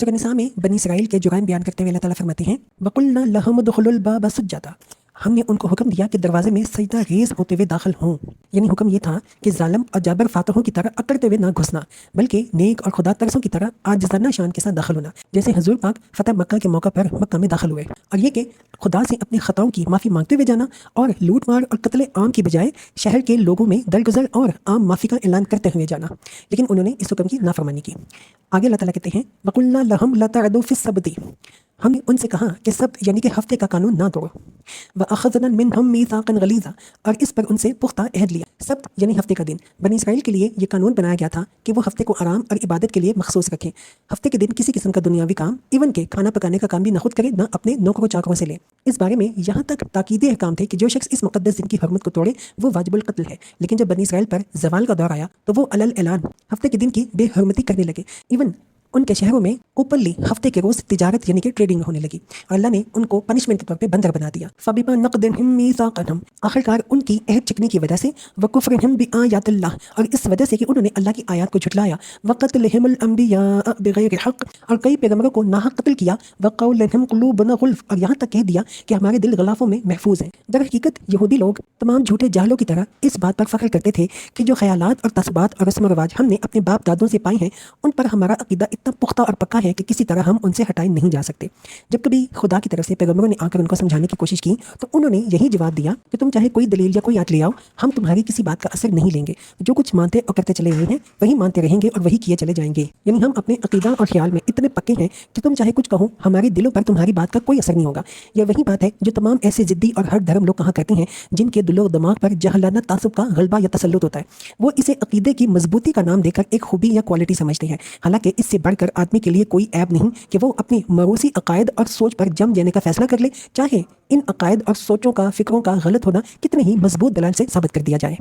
सूरह निसा में बनी इसराइल के जुराइम बयान करते हुए अल्लाह ताला फरमाते हैं वकुलना लहुम उदखुलुल बाब सुज्जदा, हमने उनको हुक्म दिया कि दरवाजे में सजदा रेज़ होते हुए दाखिल हों। यानी हुक्म ये था कि जालिम और जाबर फातहों की तरह अकड़ते हुए ना घुसना, बल्कि नेक और खुदा तरसों की तरह आजिज़ाना शान के साथ दाखिल होना, जैसे हजूर पाक फतह मक्का के मौका पर मक्का में दाखिल हुए। और ये कि खुदा से अपनी खताओं की माफ़ी मांगते हुए जाना और लूट मार और कत्ल आम की बजाय शहर के लोगों में दरगुजर और आम माफ़ी का ऐलान करते हुए जाना, लेकिन उन्होंने इस हुक्म की नाफरमानी की। आगे अल्लाह ताला कहते हैं वकुल्ना लहुम ला तअदू फिस सबती, हमने उनसे कहा कि सब्त यानी कि हफ्ते का कानून ना तोड़ो। व अखज़ना मिनहुम मीसाक़न गलीज़ा, और इस पर उनसे पुख्ता अहद लिया। सब्त यानी हफ्ते का दिन, बनी इसराइल के लिए ये कानून बनाया गया था कि वो हफ्ते को आराम और इबादत के लिए मखसूस रखें। हफ्ते के दिन किसी किस्म का दुनियावी काम, इवन के खाना पकाने का काम भी ना खुद करे ना अपने नौकरों चाकरों से ले। इस बारे में यहाँ तक ताकीदे अहकाम थे कि जो शख्स इस मुक़द्दस दिन की हरमत को तोड़े वो वाजिबुल कत्ल है। लेकिन जब बनी इसराइल पर जवाल का दौर आया तो वो अलल ऐलान हफ्ते के दिन की बेहरमती करने लगे। इवन उनके शहरों में ओपनली हफ्ते के रोज़ तिजारत यानी कि ट्रेडिंग होने लगी और अल्लाह ने उनको पनिशमेंट के तौर पे बंदर बना दिया। फबिमा नक़दिहिम मीसाक़हुम, आखिरकार उनकी अहद चिकनी की वजह से, व कुफ्रिहिम बिआयातिल्लाह, और इस वजह से कि उन्होंने अल्लाह की आयत को झुठलाया, व क़त्लिहिमुल अंबिया बिग़ैरि हक़, और कई पैगम्बरों को नाहक कत्ल किया, व क़ौलिहिम क़ुलूबुना गुल्फ़, और यहाँ तक कह दिया कि हमारे दिल गलाफों में महफूज हैं। दर हकीकत यहूदी लोग तमाम झूठे जाहलों की तरह इस बात पर फ़ख्र करते थे कि जो ख़यालात और तस्बात और रस्म व रवाज हमने अपने बाप दादों से पाए हैं उन पर हमारा अक़ीदा इतना पुख्ता और पक्का है कि किसी तरह हम उनसे हटाए नहीं जा सकते। जब कभी खुदा की तरफ से पैगम्बरों ने आकर उनको समझाने की कोशिश की तो उन्होंने यही जवाब दिया कि तुम चाहे कोई दलील या कोई आयत ले आओ, हम तुम्हारी किसी बात का असर नहीं लेंगे। जो कुछ मानते और करते चले हुए हैं वही मानते रहेंगे और वही किए चले जाएंगे। यानी हम अपने अक़ीदा और ख्याल में इतने पक्के हैं कि तुम चाहे कुछ कहो, हमारे दिलों पर तुम्हारी बात का कोई असर नहीं होगा। यह वही बात है जो तमाम ऐसे ज़िद्दी और हर धर्म लोग कहा करते हैं जिनके दिलो दिमाग पर जहलाना तासुब का गलबा या तसल्लुत होता है। वो इसे अक़ीदे की मजबूती का नाम देकर एक खूबी या क्वालिटी समझते हैं, हालांकि इससे बढ़कर आदमी के लिए कोई ऐब नहीं कि वो अपनी मरूसी अकायद और सोच पर जम जाने का फैसला कर ले, चाहे इन अकायद और सोचों का, फिक्रों का गलत होना कितने ही मजबूत दलाल से साबित कर दिया जाए।